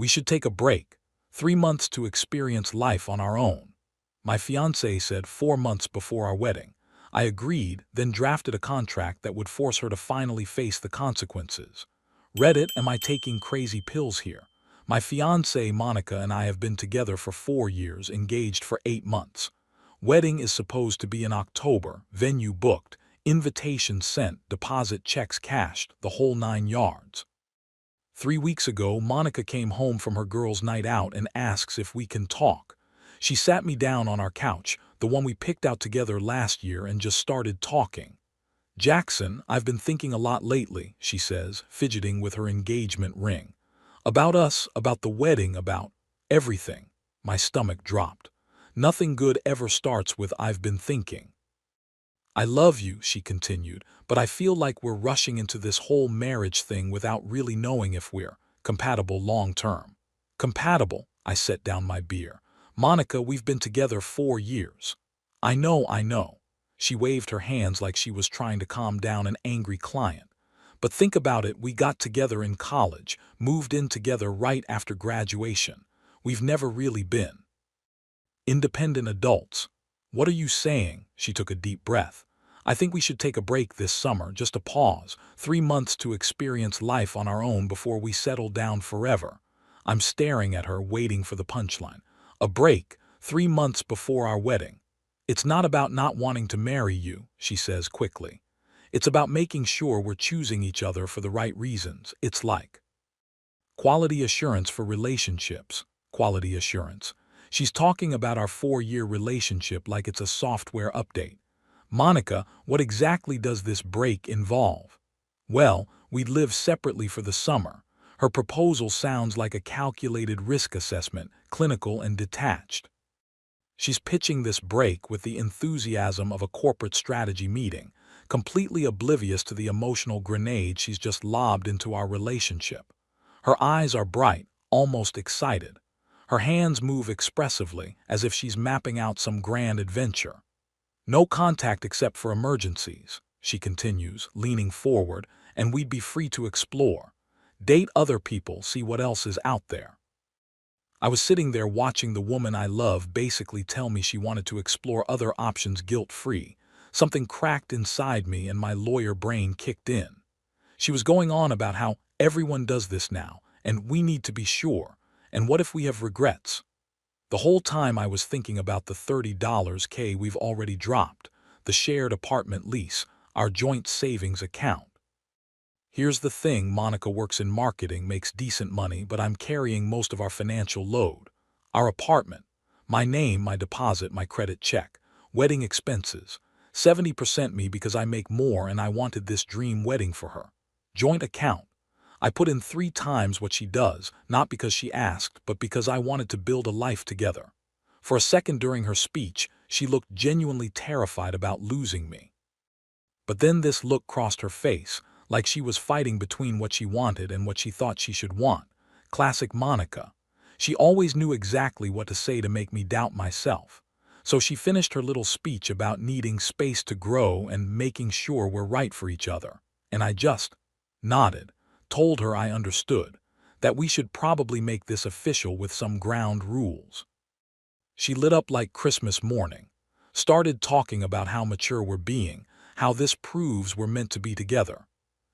We should take a break. 3 months to experience life on our own. My fiancé said 4 months before our wedding. I agreed, then drafted a contract that would force her to finally face the consequences. Reddit, am I taking crazy pills here? My fiancée Monica and I have been together for 4 years, engaged for 8 months. Wedding is supposed to be in October, venue booked, invitation sent, deposit checks cashed, the whole 9 yards. 3 weeks ago, Monica came home from her girls' night out and asks if we can talk. She sat me down on our couch, the one we picked out together last year, and just started talking. Jackson, I've been thinking a lot lately, she says, fidgeting with her engagement ring. About us, about the wedding, about everything. My stomach dropped. Nothing good ever starts with "I've been thinking." I love you, she continued, but I feel like we're rushing into this whole marriage thing without really knowing if we're compatible long term. Compatible, I set down my beer. Monica, we've been together 4 years. I know. She waved her hands like she was trying to calm down an angry client. But think about it, we got together in college, moved in together right after graduation. We've never really been independent adults. What are you saying? She took a deep breath. I think we should take a break this summer, just a pause, 3 months to experience life on our own before we settle down forever. I'm staring at her, waiting for the punchline. A break, 3 months before our wedding. It's not about not wanting to marry you, she says quickly. It's about making sure we're choosing each other for the right reasons. It's like quality assurance for relationships. Quality assurance. She's talking about our 4-year relationship like it's a software update. Monica, what exactly does this break involve? Well, we'd live separately for the summer. Her proposal sounds like a calculated risk assessment, clinical and detached. She's pitching this break with the enthusiasm of a corporate strategy meeting, completely oblivious to the emotional grenade she's just lobbed into our relationship. Her eyes are bright, almost excited. Her hands move expressively, as if she's mapping out some grand adventure. No contact except for emergencies, she continues, leaning forward, and we'd be free to explore. Date other people, see what else is out there. I was sitting there watching the woman I love basically tell me she wanted to explore other options guilt-free. Something cracked inside me and my lawyer brain kicked in. She was going on about how everyone does this now, and we need to be sure. And what if we have regrets? The whole time I was thinking about the $30K we've already dropped, the shared apartment lease, our joint savings account. Here's the thing, Monica works in marketing, makes decent money, but I'm carrying most of our financial load. Our apartment, my name, my deposit, my credit check, wedding expenses. 70% me because I make more and I wanted this dream wedding for her. Joint account. I put in 3 times what she does, not because she asked, but because I wanted to build a life together. For a second during her speech, she looked genuinely terrified about losing me. But then this look crossed her face, like she was fighting between what she wanted and what she thought she should want. Classic Monica. She always knew exactly what to say to make me doubt myself. So she finished her little speech about needing space to grow and making sure we're right for each other. And I just nodded. Told her I understood, that we should probably make this official with some ground rules. She lit up like Christmas morning, started talking about how mature we're being, how this proves we're meant to be together.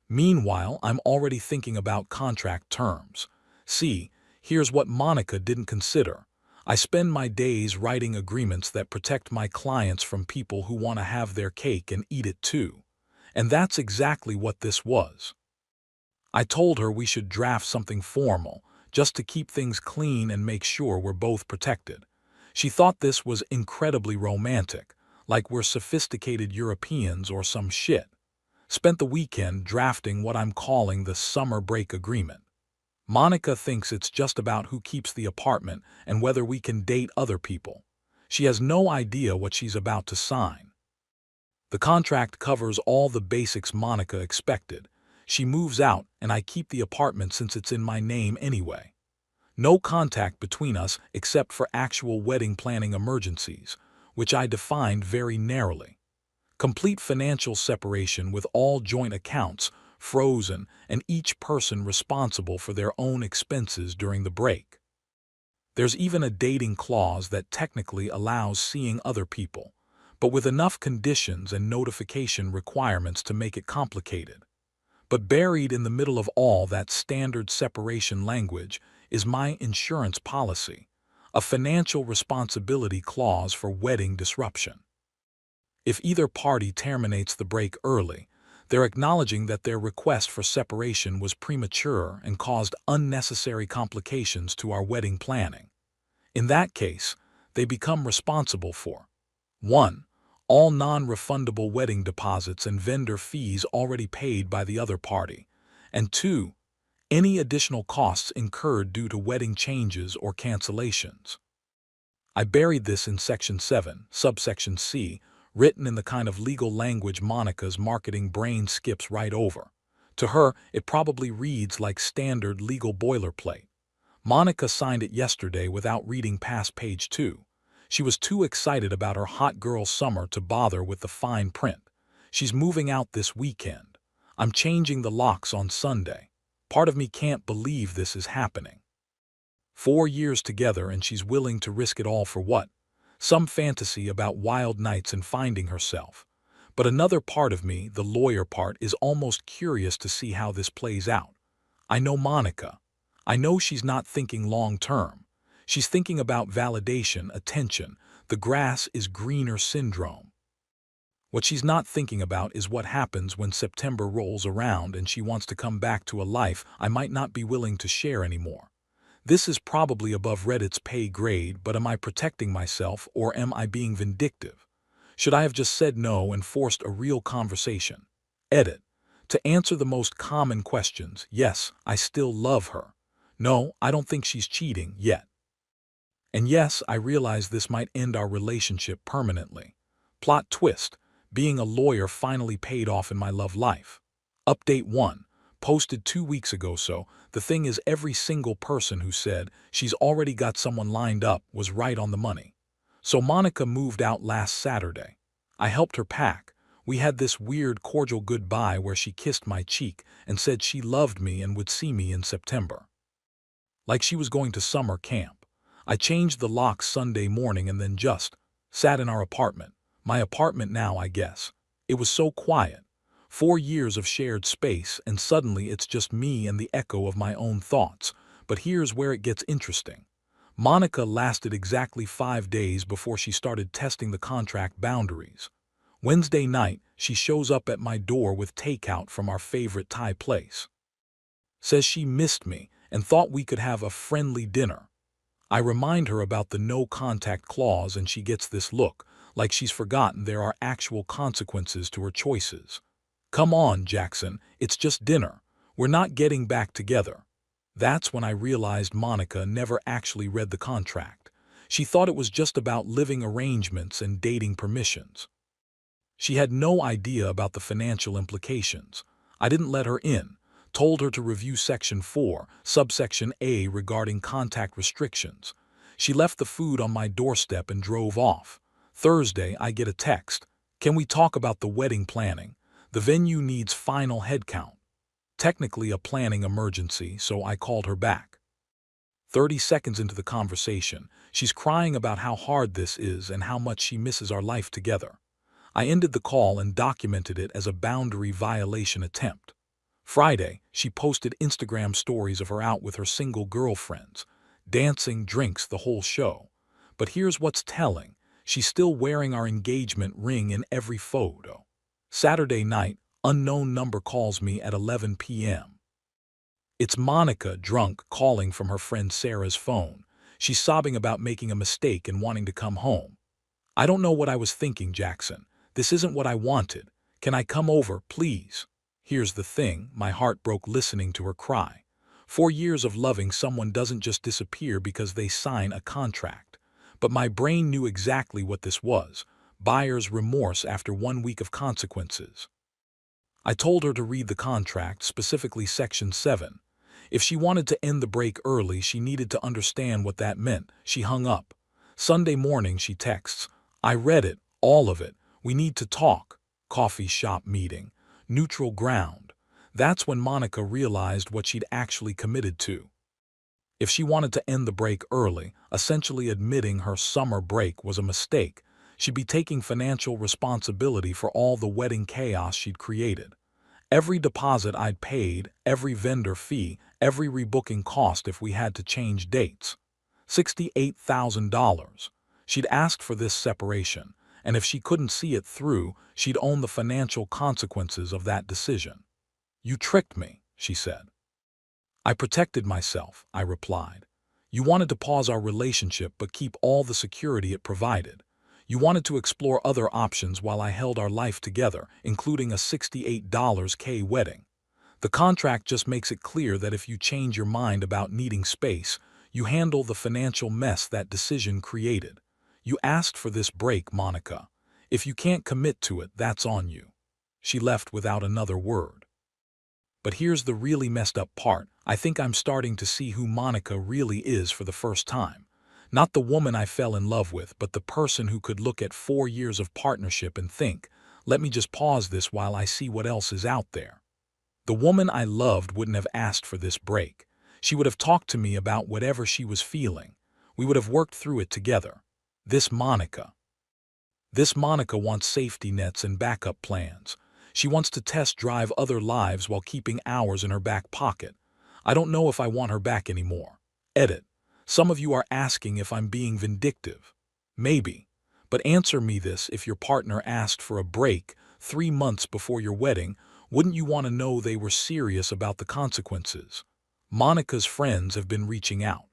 Meanwhile, I'm already thinking about contract terms. See, here's what Monica didn't consider. I spend my days writing agreements that protect my clients from people who want to have their cake and eat it too. And that's exactly what this was. I told her we should draft something formal, just to keep things clean and make sure we're both protected. She thought this was incredibly romantic, like we're sophisticated Europeans or some shit. Spent the weekend drafting what I'm calling the summer break agreement. Monica thinks it's just about who keeps the apartment and whether we can date other people. She has no idea what she's about to sign. The contract covers all the basics Monica expected. She moves out, and I keep the apartment since it's in my name anyway. No contact between us except for actual wedding planning emergencies, which I defined very narrowly. Complete financial separation with all joint accounts, frozen, and each person responsible for their own expenses during the break. There's even a dating clause that technically allows seeing other people, but with enough conditions and notification requirements to make it complicated. But buried in the middle of all that standard separation language is my insurance policy, a financial responsibility clause for wedding disruption. If either party terminates the break early, they're acknowledging that their request for separation was premature and caused unnecessary complications to our wedding planning. In that case, they become responsible for 1. All non-refundable wedding deposits and vendor fees already paid by the other party, and 2. Any additional costs incurred due to wedding changes or cancellations. I buried this in Section 7, subsection C, written in the kind of legal language Monica's marketing brain skips right over. To her, it probably reads like standard legal boilerplate. Monica signed it yesterday without reading past page 2. She was too excited about her hot girl summer to bother with the fine print. She's moving out this weekend. I'm changing the locks on Sunday. Part of me can't believe this is happening. 4 years together and she's willing to risk it all for what? Some fantasy about wild nights and finding herself. But another part of me, the lawyer part, is almost curious to see how this plays out. I know Monica. I know she's not thinking long-term. She's thinking about validation, attention, the grass is greener syndrome. What she's not thinking about is what happens when September rolls around and she wants to come back to a life I might not be willing to share anymore. This is probably above Reddit's pay grade, but am I protecting myself or am I being vindictive? Should I have just said no and forced a real conversation? Edit. To answer the most common questions, yes, I still love her. No, I don't think she's cheating yet. And yes, I realize this might end our relationship permanently. Plot twist. Being a lawyer finally paid off in my love life. Update 1. Posted 2 weeks ago. So, the thing is, every single person who said she's already got someone lined up was right on the money. So Monica moved out last Saturday. I helped her pack. We had this weird cordial goodbye where she kissed my cheek and said she loved me and would see me in September. Like she was going to summer camp. I changed the locks Sunday morning and then just sat in our apartment. My apartment now, I guess. It was so quiet. 4 years of shared space, and suddenly it's just me and the echo of my own thoughts. But here's where it gets interesting. Monica lasted exactly 5 days before she started testing the contract boundaries. Wednesday night, she shows up at my door with takeout from our favorite Thai place. Says she missed me and thought we could have a friendly dinner. I remind her about the no-contact clause and she gets this look, like she's forgotten there are actual consequences to her choices. Come on, Jackson, it's just dinner. We're not getting back together. That's when I realized Monica never actually read the contract. She thought it was just about living arrangements and dating permissions. She had no idea about the financial implications. I didn't let her in, told her to review Section 4, subsection A regarding contact restrictions. She left the food on my doorstep and drove off. Thursday, I get a text. Can we talk about the wedding planning? The venue needs final headcount. Technically a planning emergency, so I called her back. 30 seconds into the conversation, she's crying about how hard this is and how much she misses our life together. I ended the call and documented it as a boundary violation attempt. Friday, she posted Instagram stories of her out with her single girlfriends, dancing, drinks, the whole show. But here's what's telling. She's still wearing our engagement ring in every photo. Saturday night, unknown number calls me at 11 p.m. It's Monica, drunk, calling from her friend Sarah's phone. She's sobbing about making a mistake and wanting to come home. I don't know what I was thinking, Jackson. This isn't what I wanted. Can I come over, please? Here's the thing, my heart broke listening to her cry. 4 years of loving someone doesn't just disappear because they sign a contract. But my brain knew exactly what this was. Buyer's remorse after 1 week of consequences. I told her to read the contract, specifically Section 7. If she wanted to end the break early, she needed to understand what that meant. She hung up. Sunday morning, she texts, I read it, all of it. We need to talk. Coffee shop meeting. Neutral ground. That's when Monica realized what she'd actually committed to. If she wanted to end the break early, essentially admitting her summer break was a mistake, she'd be taking financial responsibility for all the wedding chaos she'd created. Every deposit I'd paid, every vendor fee, every rebooking cost if we had to change dates. $68,000. She'd asked for this separation, and if she couldn't see it through, she'd own the financial consequences of that decision. "You tricked me," she said. "I protected myself," I replied. "You wanted to pause our relationship but keep all the security it provided. You wanted to explore other options while I held our life together, including a $68K wedding. The contract just makes it clear that if you change your mind about needing space, you handle the financial mess that decision created. You asked for this break, Monica. If you can't commit to it, that's on you." She left without another word. But here's the really messed up part. I think I'm starting to see who Monica really is for the first time. Not the woman I fell in love with, but the person who could look at 4 years of partnership and think, "Let me just pause this while I see what else is out there." The woman I loved wouldn't have asked for this break. She would have talked to me about whatever she was feeling. We would have worked through it together. This Monica. This Monica wants safety nets and backup plans. She wants to test drive other lives while keeping ours in her back pocket. I don't know if I want her back anymore. Edit. Some of you are asking if I'm being vindictive. Maybe. But answer me this: if your partner asked for a break 3 months before your wedding, wouldn't you want to know they were serious about the consequences? Monica's friends have been reaching out.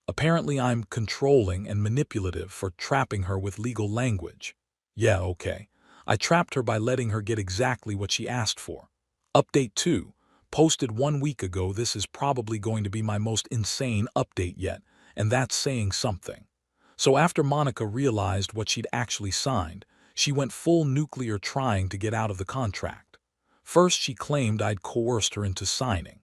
Apparently I'm controlling and manipulative for trapping her with legal language. Yeah, okay. I trapped her by letting her get exactly what she asked for. Update 2. Posted 1 week ago. This is probably going to be my most insane update yet, and that's saying something. So after Monica realized what she'd actually signed, she went full nuclear trying to get out of the contract. First, she claimed I'd coerced her into signing.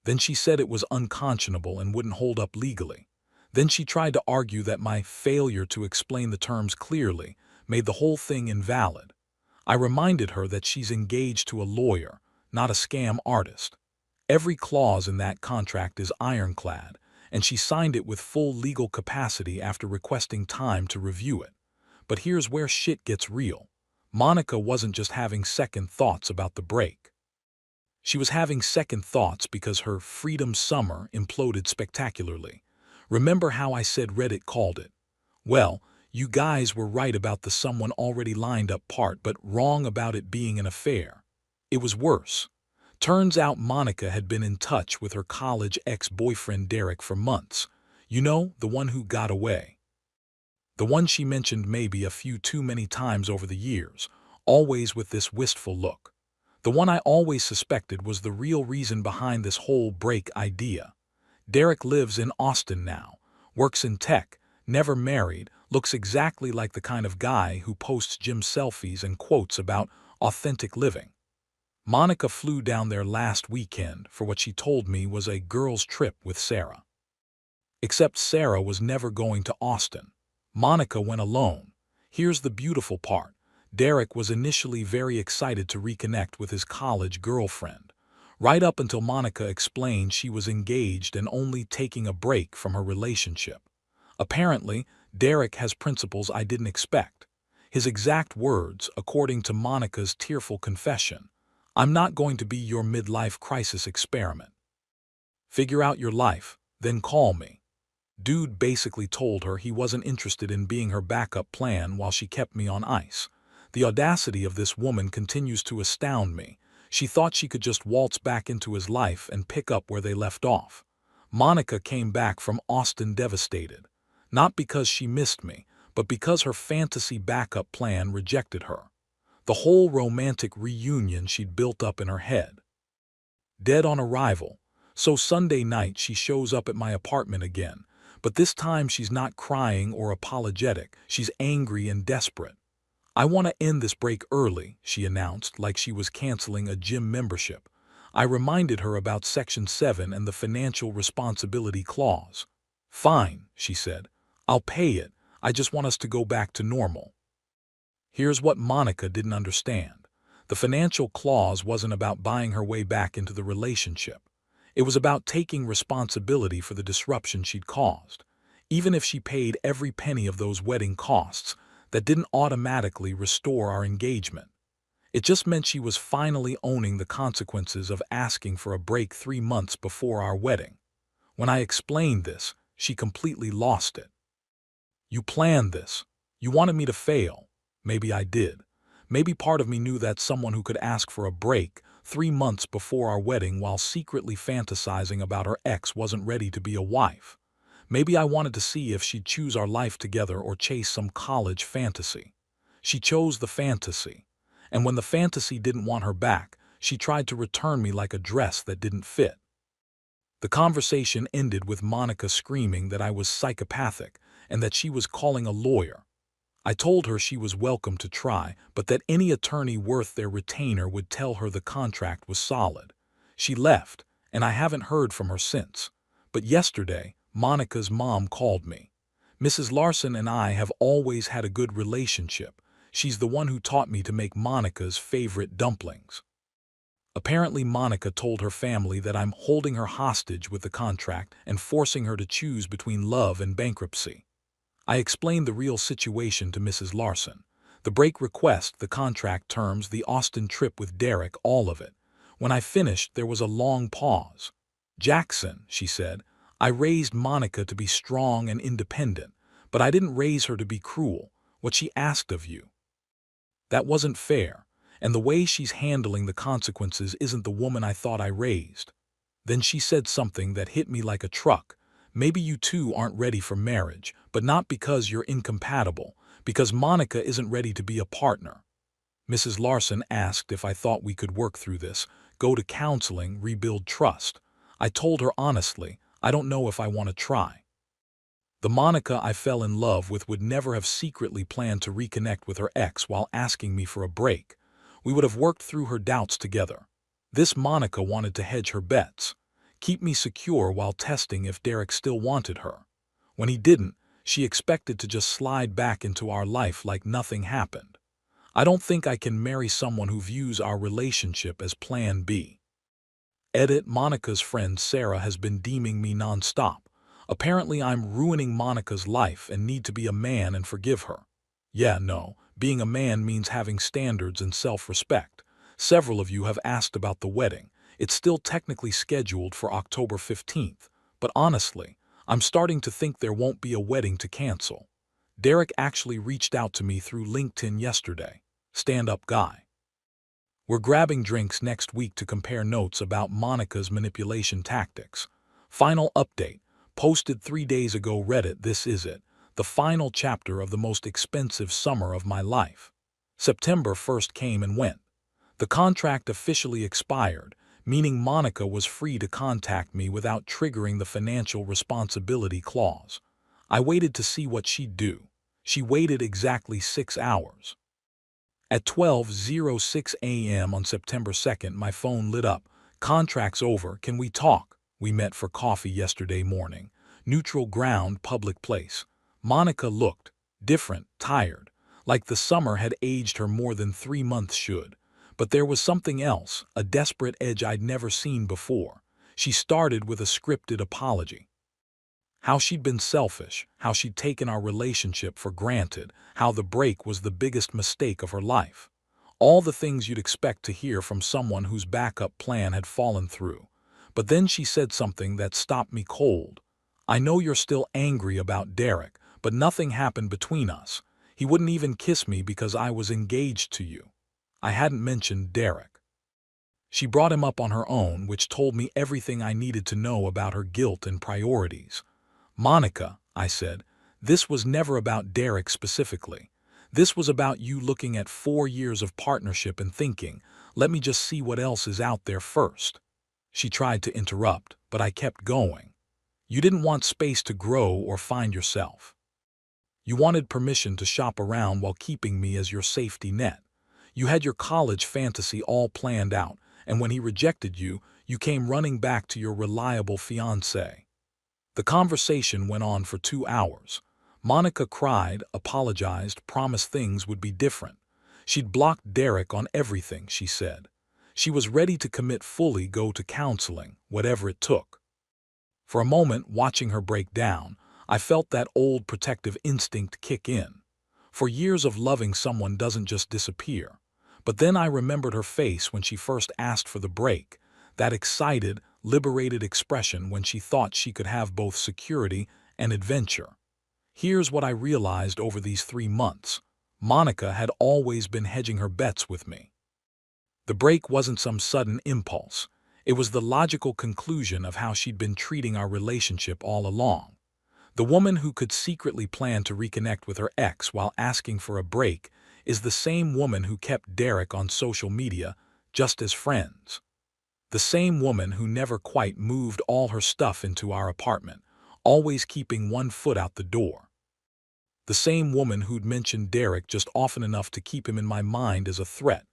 Then she said it was unconscionable and wouldn't hold up legally. Then she tried to argue that my failure to explain the terms clearly made the whole thing invalid. I reminded her that she's engaged to a lawyer, not a scam artist. Every clause in that contract is ironclad, and she signed it with full legal capacity after requesting time to review it. But here's where shit gets real. Monica wasn't just having second thoughts about the break. She was having second thoughts because her freedom summer imploded spectacularly. Remember how I said Reddit called it? Well, you guys were right about the someone already lined up part, but wrong about it being an affair. It was worse. Turns out Monica had been in touch with her college ex-boyfriend Derek for months. You know, the one who got away. The one she mentioned maybe a few too many times over the years, always with this wistful look. The one I always suspected was the real reason behind this whole break idea. Derek lives in Austin now, works in tech, never married, looks exactly like the kind of guy who posts gym selfies and quotes about authentic living. Monica flew down there last weekend for what she told me was a girls' trip with Sarah. Except Sarah was never going to Austin. Monica went alone. Here's the beautiful part. Derek was initially very excited to reconnect with his college girlfriend, right up until Monica explained she was engaged and only taking a break from her relationship. Apparently, Derek has principles I didn't expect. His exact words, according to Monica's tearful confession: "I'm not going to be your midlife crisis experiment. Figure out your life, then call me." Dude basically told her he wasn't interested in being her backup plan while she kept me on ice. The audacity of this woman continues to astound me. She thought she could just waltz back into his life and pick up where they left off. Monica came back from Austin devastated. Not because she missed me, but because her fantasy backup plan rejected her. The whole romantic reunion she'd built up in her head. Dead on arrival. So Sunday night she shows up at my apartment again, but this time she's not crying or apologetic. She's angry and desperate. "I want to end this break early," she announced, like she was canceling a gym membership. I reminded her about Section 7 and the financial responsibility clause. "Fine," she said. "I'll pay it. I just want us to go back to normal." Here's what Monica didn't understand. The financial clause wasn't about buying her way back into the relationship. It was about taking responsibility for the disruption she'd caused. Even if she paid every penny of those wedding costs, that didn't automatically restore our engagement. It just meant she was finally owning the consequences of asking for a break 3 months before our wedding. When I explained this, she completely lost it. "You planned this. You wanted me to fail." Maybe I did. Maybe part of me knew that someone who could ask for a break 3 months before our wedding while secretly fantasizing about her ex wasn't ready to be a wife. Maybe I wanted to see if she'd choose our life together or chase some college fantasy. She chose the fantasy. And when the fantasy didn't want her back, she tried to return me like a dress that didn't fit. The conversation ended with Monica screaming that I was psychopathic and that she was calling a lawyer. I told her she was welcome to try, but that any attorney worth their retainer would tell her the contract was solid. She left, and I haven't heard from her since. But yesterday, Monica's mom called me. "Mrs. Larson and I have always had a good relationship. She's the one who taught me to make Monica's favorite dumplings." Apparently, Monica told her family that I'm holding her hostage with the contract and forcing her to choose between love and bankruptcy. I explained the real situation to Mrs. Larson. The break request, the contract terms, the Austin trip with Derek, all of it. When I finished, there was a long pause. "Jackson," she said, "I raised Monica to be strong and independent, but I didn't raise her to be cruel. What she asked of you. That wasn't fair, and the way she's handling the consequences isn't the woman I thought I raised." Then she said something that hit me like a truck. "Maybe you two aren't ready for marriage, but not because you're incompatible, because Monica isn't ready to be a partner." Mrs. Larson asked if I thought we could work through this, go to counseling, rebuild trust. I told her honestly, I don't know if I want to try. The Monica I fell in love with would never have secretly planned to reconnect with her ex while asking me for a break. We would have worked through her doubts together. This Monica wanted to hedge her bets, keep me secure while testing if Derek still wanted her. When he didn't, she expected to just slide back into our life like nothing happened. I don't think I can marry someone who views our relationship as Plan B. Edit. Monica's friend Sarah has been deeming me nonstop. Apparently I'm ruining Monica's life and need to be a man and forgive her. Yeah, no, being a man means having standards and self-respect. Several of you have asked about the wedding. It's still technically scheduled for October 15th, but honestly, I'm starting to think there won't be a wedding to cancel. Derek actually reached out to me through LinkedIn yesterday. Stand-up guy. We're grabbing drinks next week to compare notes about Monica's manipulation tactics. Final update. Posted 3 days ago. Reddit. This is it. The final chapter of the most expensive summer of my life. September 1st came and went. The contract officially expired, meaning Monica was free to contact me without triggering the financial responsibility clause. I waited to see what she'd do. She waited exactly 6 hours. At 12:06 a.m. on September 2nd, my phone lit up. "Contract's over. Can we talk?" We met for coffee yesterday morning. Neutral ground, public place. Monica looked different, tired, like the summer had aged her more than 3 months should. But there was something else, a desperate edge I'd never seen before. She started with a scripted apology. How she'd been selfish, how she'd taken our relationship for granted, how the break was the biggest mistake of her life. All the things you'd expect to hear from someone whose backup plan had fallen through. But then she said something that stopped me cold. "I know you're still angry about Derek, but nothing happened between us. He wouldn't even kiss me because I was engaged to you." I hadn't mentioned Derek. She brought him up on her own, which told me everything I needed to know about her guilt and priorities. "Monica," I said, "this was never about Derek specifically. This was about you looking at 4 years of partnership and thinking, let me just see what else is out there first." She tried to interrupt, but I kept going. "You didn't want space to grow or find yourself. You wanted permission to shop around while keeping me as your safety net. You had your college fantasy all planned out, and when he rejected you, you came running back to your reliable fiancé." The conversation went on for 2 hours. Monica cried, apologized, promised things would be different. She'd blocked Derek on everything, she said. She was ready to commit fully, go to counseling, whatever it took. For a moment, watching her break down, I felt that old protective instinct kick in. For years of loving someone doesn't just disappear. But then I remembered her face when she first asked for the break, that excited, liberated expression when she thought she could have both security and adventure. Here's what I realized over these 3 months. Monica had always been hedging her bets with me. The break wasn't some sudden impulse. It was the logical conclusion of how she'd been treating our relationship all along. The woman who could secretly plan to reconnect with her ex while asking for a break is the same woman who kept Derek on social media just as friends. The same woman who never quite moved all her stuff into our apartment, always keeping one foot out the door. The same woman who'd mentioned Derek just often enough to keep him in my mind as a threat.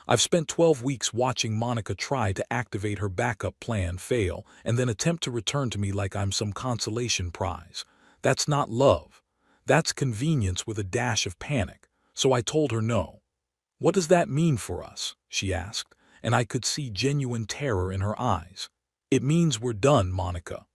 I've spent 12 weeks watching Monica try to activate her backup plan, fail, and then attempt to return to me like I'm some consolation prize. That's not love. That's convenience with a dash of panic. So I told her no. "What does that mean for us?" she asked, and I could see genuine terror in her eyes. "It means we're done, Monica.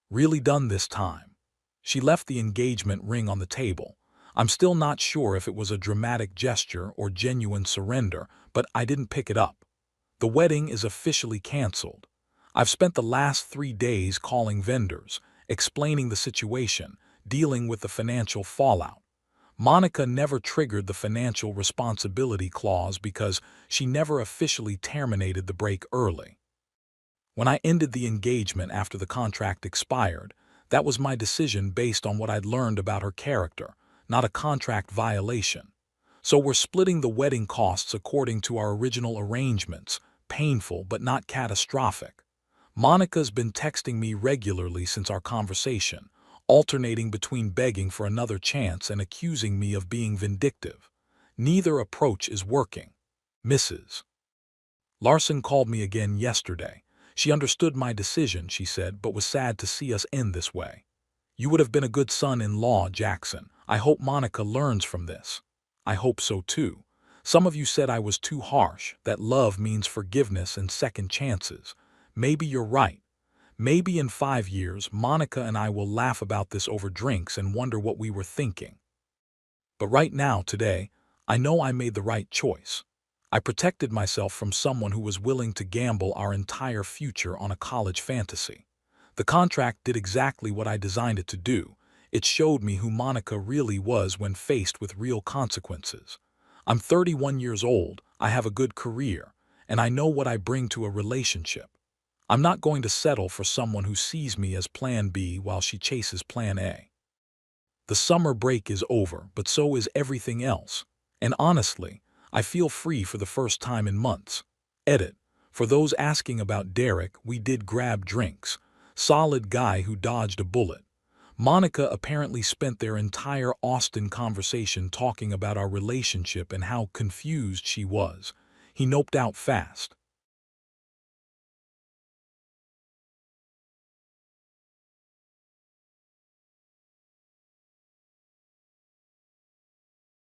Really done this time." She left the engagement ring on the table. I'm still not sure if it was a dramatic gesture or genuine surrender, but I didn't pick it up. The wedding is officially canceled. I've spent the last 3 days calling vendors, explaining the situation, dealing with the financial fallout. Monica never triggered the financial responsibility clause because she never officially terminated the break early. When I ended the engagement after the contract expired, that was my decision based on what I'd learned about her character, not a contract violation. So we're splitting the wedding costs according to our original arrangements, painful but not catastrophic. Monica's been texting me regularly since our conversation, alternating between begging for another chance and accusing me of being vindictive. Neither approach is working. Mrs. Larson called me again yesterday. She understood my decision, she said, but was sad to see us end this way. "You would have been a good son-in-law, Jackson. I hope Monica learns from this." "I hope so too. Some of you said I was too harsh, that love means forgiveness and second chances. Maybe you're right. Maybe in 5 years, Monica and I will laugh about this over drinks and wonder what we were thinking. But right now, today, I know I made the right choice. I protected myself from someone who was willing to gamble our entire future on a college fantasy. The contract did exactly what I designed it to do. It showed me who Monica really was when faced with real consequences. I'm 31 years old, I have a good career, and I know what I bring to a relationship. I'm not going to settle for someone who sees me as Plan B while she chases Plan A. The summer break is over, but so is everything else. And honestly, I feel free for the first time in months. Edit. For those asking about Derek, we did grab drinks. Solid guy who dodged a bullet. Monica apparently spent their entire Austin conversation talking about our relationship and how confused she was. He noped out fast.